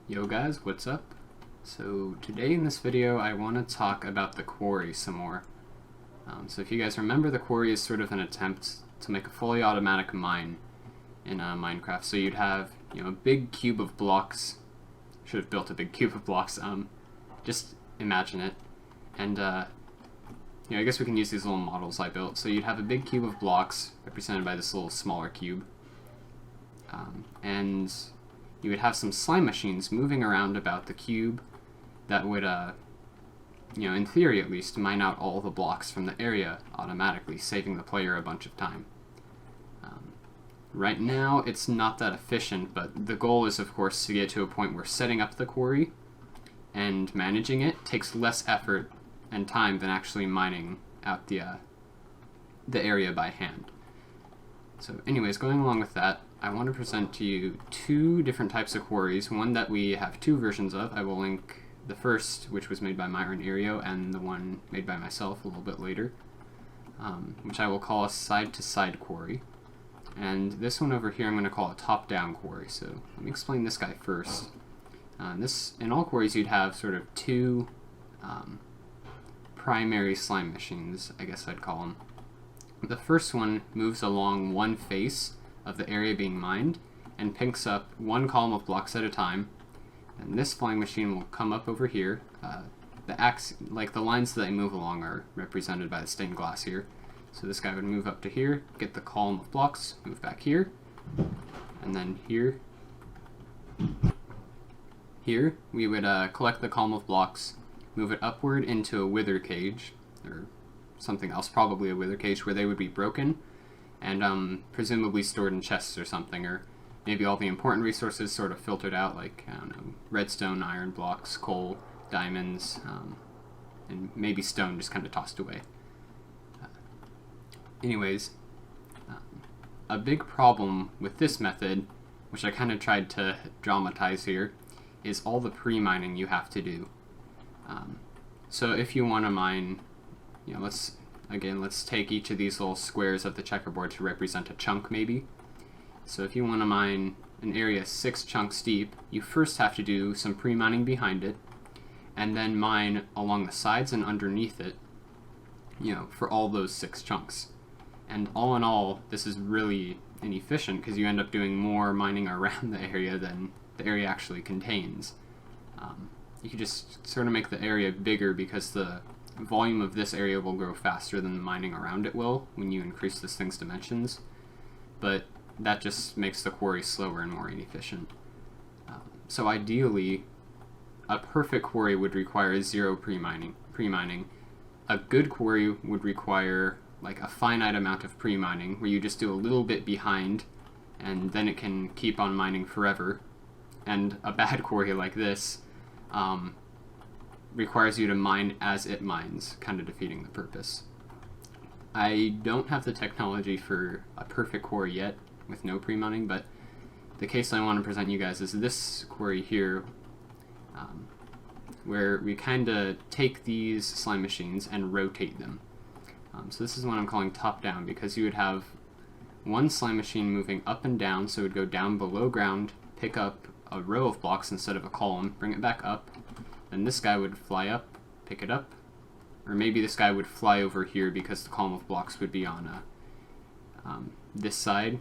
Yo guys, what's up? So today in this video I want to talk about the Quarry some more. So if you guys remember, the Quarry is sort of an attempt to make a fully automatic mine in Minecraft. So you'd have, a big cube of blocks. Should have built a big cube of blocks. Just imagine it. And I guess we can use these little models I built. So you'd have a big cube of blocks represented by this little smaller cube. And you would have some slime machines moving around about the cube that would, in theory at least, mine out all the blocks from the area automatically, saving the player a bunch of time. Right now, it's not that efficient, but the goal is, of course, to get to a point where setting up the quarry and managing it takes less effort and time than actually mining out the area by hand. So anyways, going along with that, I want to present to you two different types of quarries, one that we have two versions of. I will link the first, which was made by Myron Aereo, and the one made by myself a little bit later, which I will call a side-to-side quarry. And this one over here I'm going to call a top-down quarry. So let me explain this guy first. In all quarries you'd have sort of two primary slime machines, I guess I'd call them. The first one moves along one face of the area being mined and picks up one column of blocks at a time, and this flying machine will come up over here. The lines that they move along are represented by the stained glass here. So this guy would move up to here, get the column of blocks, move back here, and then here we would collect the column of blocks, move it upward into a wither cage, or something else, probably a wither cage, where they would be broken and presumably stored in chests or something, or maybe all the important resources sort of filtered out, like, I don't know, redstone, iron blocks, coal, diamonds, and maybe stone just kind of tossed away. A big problem with this method, which I kind of tried to dramatize here, is all the pre-mining you have to do. So if you want to mine, let's take each of these little squares of the checkerboard to represent a chunk, maybe. So if you want to mine an area 6 chunks deep, you first have to do some pre-mining behind it, and then mine along the sides and underneath it, for all those 6 chunks. And all in all, this is really inefficient because you end up doing more mining around the area than the area actually contains. You could just sort of make the area bigger because the volume of this area will grow faster than the mining around it will when you increase this thing's dimensions, but that just makes the quarry slower and more inefficient. So ideally, a perfect quarry would require 0 pre-mining. A good quarry would require like a finite amount of pre-mining, where you just do a little bit behind, and then it can keep on mining forever. And a bad quarry like this requires you to mine as it mines, kind of defeating the purpose. I don't have the technology for a perfect quarry yet, with no pre-mining, but the case I want to present you guys is this quarry here, where we kind of take these slime machines and rotate them. So this is what I'm calling top-down, because you would have one slime machine moving up and down, so it would go down below ground, pick up a row of blocks instead of a column, bring it back up, then this guy would fly up, pick it up, or maybe this guy would fly over here because the column of blocks would be on this side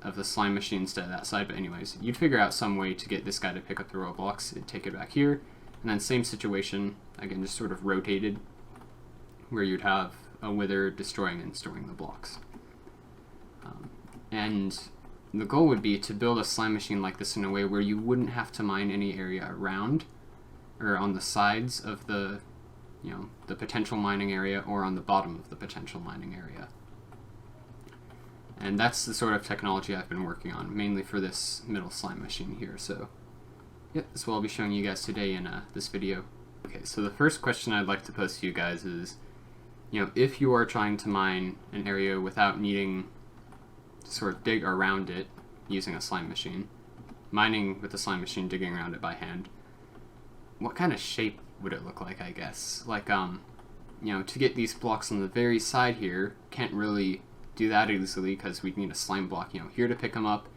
of the slime machine instead of that side. But anyways, you'd figure out some way to get this guy to pick up the row of blocks, it'd take it back here, and then same situation, again just sort of rotated, where you'd have a wither destroying and storing the blocks. And the goal would be to build a slime machine like this in a way where you wouldn't have to mine any area around, or on the sides of the potential mining area, or on the bottom of the potential mining area. And that's the sort of technology I've been working on, mainly for this middle slime machine here. So, yeah, that's what I'll be showing you guys today in this video. Okay, so the first question I'd like to pose to you guys is, if you are trying to mine an area without needing to sort of dig around it using a slime machine, mining with the slime machine, digging around it by hand, what kind of shape would it look like, I guess? Like, to get these blocks on the very side here, can't really do that easily because we'd need a slime block, here to pick them up,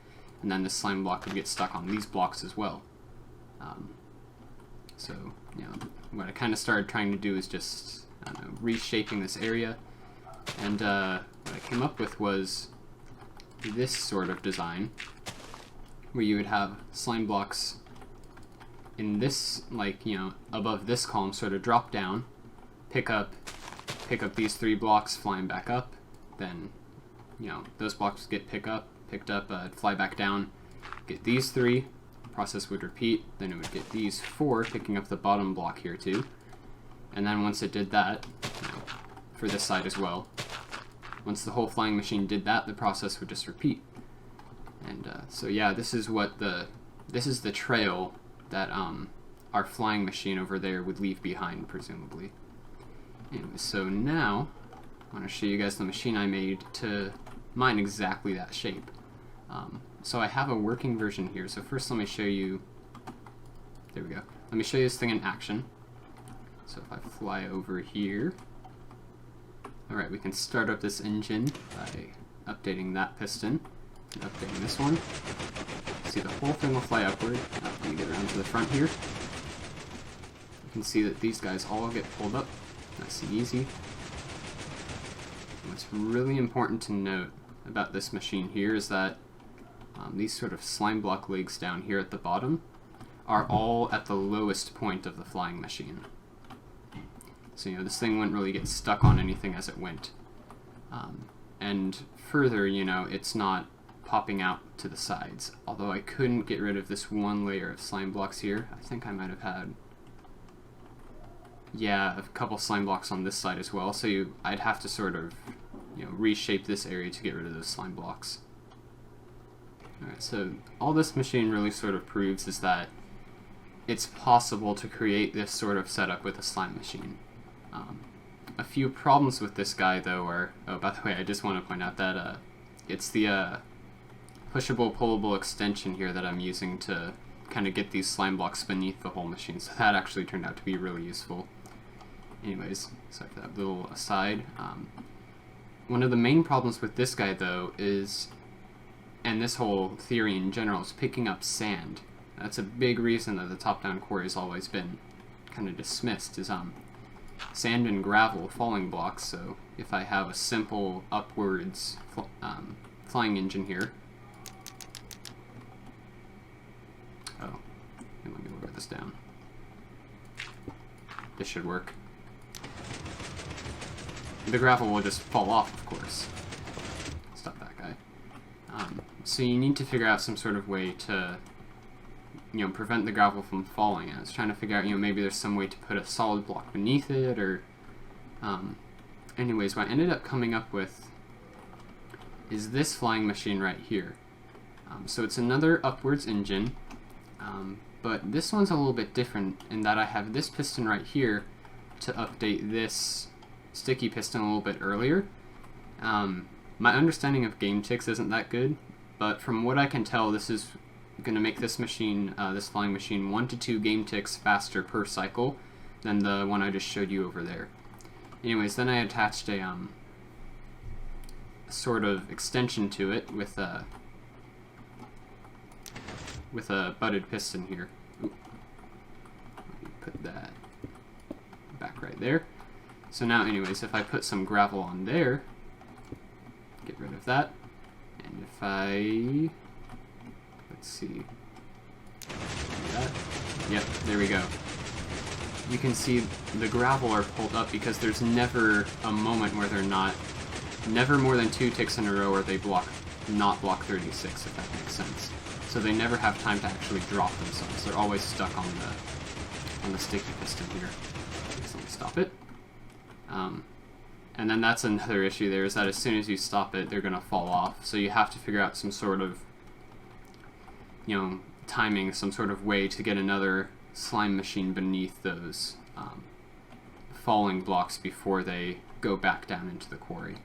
and then the slime block would get stuck on these blocks as well. So, you know, what I kind of started trying to do is just, I don't know, reshaping this area. And what I came up with was this sort of design, where you would have slime blocks in this, like, you know, above this column, sort of drop down, pick up these 3 blocks, flying back up, then, you know, those blocks get picked up, fly back down, get these 3, process would repeat, then it would get these 4, picking up the bottom block here too, and then once it did that, you know, for this side as well, once the whole flying machine did that, the process would just repeat. And so yeah, this is the trail that our flying machine over there would leave behind, presumably. Anyway, so now I want to show you guys the machine I made to mine exactly that shape. So I have a working version here. So first let me show you, there we go. Let me show you this thing in action. So if I fly over here, alright, we can start up this engine by updating that piston and updating this one. See, the whole thing will fly upward. Let me get around to the front here. You can see that these guys all get pulled up. Nice and easy. And what's really important to note about this machine here is that these sort of slime block legs down here at the bottom are all at the lowest point of the flying machine. So, you know, this thing wouldn't really get stuck on anything as it went. And further, you know, it's not popping out to the sides. Although I couldn't get rid of this one layer of slime blocks here. I think I might have had, yeah, a couple slime blocks on this side as well. So I'd have to sort of, you know, reshape this area to get rid of those slime blocks. Alright, so all this machine really sort of proves is that it's possible to create this sort of setup with a slime machine. A few problems with this guy, though, are... Oh, by the way, I just want to point out that it's the pushable, pullable extension here that I'm using to kind of get these slime blocks beneath the whole machine, so that actually turned out to be really useful. Anyways, sorry for that little aside. One of the main problems with this guy, though, is, and this whole theory in general, is picking up sand. That's a big reason that the top-down quarry has always been kind of dismissed, is sand and gravel falling blocks. So if I have a simple upwards flying engine here, oh, let me lower this down. This should work. The gravel will just fall off, of course. Stop that guy. So you need to figure out some sort of way to, you know, prevent the gravel from falling. I was trying to figure out, you know, maybe there's some way to put a solid block beneath it, or anyways, what I ended up coming up with is this flying machine right here. So it's another upwards engine, but this one's a little bit different in that I have this piston right here to update this sticky piston a little bit earlier. My understanding of game ticks isn't that good, but from what I can tell, this is going to make this machine, this flying machine, 1 to 2 game ticks faster per cycle than the one I just showed you over there. Anyways, then I attached a sort of extension to it with a butted piston here. Ooh. Let me put that back right there. So now, anyways, if I put some gravel on there, get rid of that, and if I, let's see, that, yep, there we go. You can see the gravel are pulled up because there's never a moment where they're not, never more than 2 ticks in a row where they not block 36, if that makes sense. So they never have time to actually drop themselves. They're always stuck on the sticky piston here. So let me stop it. And then that's another issue there, is that as soon as you stop it, they're going to fall off. So you have to figure out some sort of, you know, timing, some sort of way to get another slime machine beneath those falling blocks before they go back down into the quarry.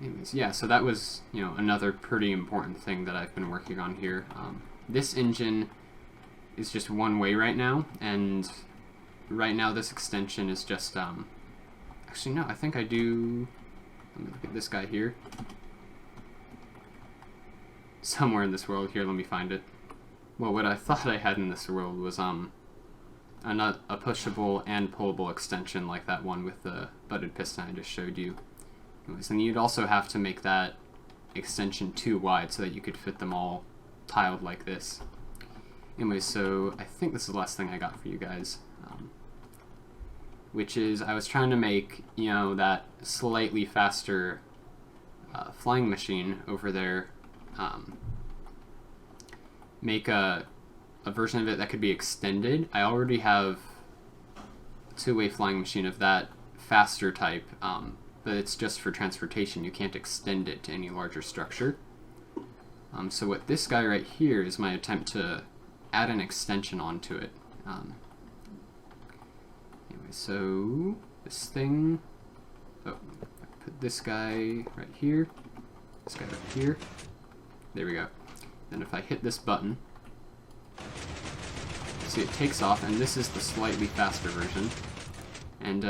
Anyways, yeah, so that was, you know, another pretty important thing that I've been working on here. This engine is just one way right now, and right now this extension is just, actually no, I think I do, let me look at this guy here. Somewhere in this world here, let me find it. well, what I thought I had in this world was a pushable and pullable extension like that one with the butted piston I just showed you. Anyways, and you'd also have to make that extension too wide so that you could fit them all tiled like this. Anyway, so I think this is the last thing I got for you guys, which is I was trying to make, you know, that slightly faster flying machine over there, make a version of it that could be extended. I already have a two-way flying machine of that faster type, but it's just for transportation. You can't extend it to any larger structure. So what this guy right here is my attempt to add an extension onto it. Anyway, so this thing, oh, put this guy right here, this guy right here, there we go. Then if I hit this button, see it takes off, and this is the slightly faster version. And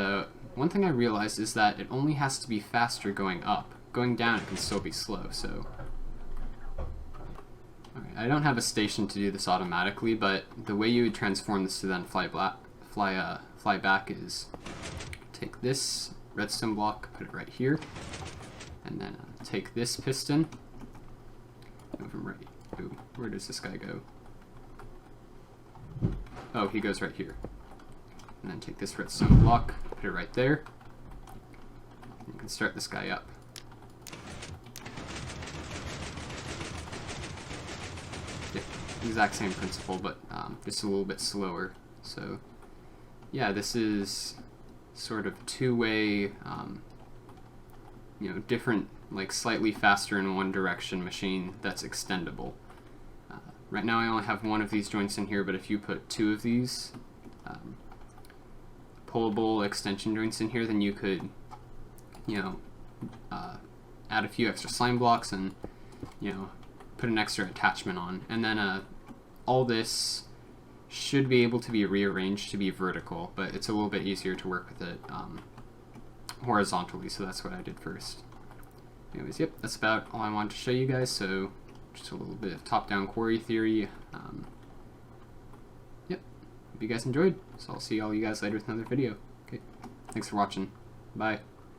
one thing I realized is that it only has to be faster going up. Going down it can still be slow, so... Alright, I don't have a station to do this automatically, but the way you would transform this to then fly back is take this redstone block, put it right here, and then take this piston, move him right... Ooh, where does this guy go? Oh, he goes right here. And then take this redstone block, put it right there. You can start this guy up. Yeah, exact same principle, but just a little bit slower. So, yeah, this is sort of two-way, you know, different, like slightly faster in one direction machine that's extendable. Right now I only have one of these joints in here, but if you put two of these pullable extension joints in here, then you could, you know, add a few extra slime blocks and, you know, put an extra attachment on. And then all this should be able to be rearranged to be vertical, but it's a little bit easier to work with it horizontally, so that's what I did first. Anyways, yep, that's about all I wanted to show you guys, so just a little bit of top-down quarry theory. Yep, hope you guys enjoyed, so I'll see all you guys later with another video. Okay, thanks for watching. Bye.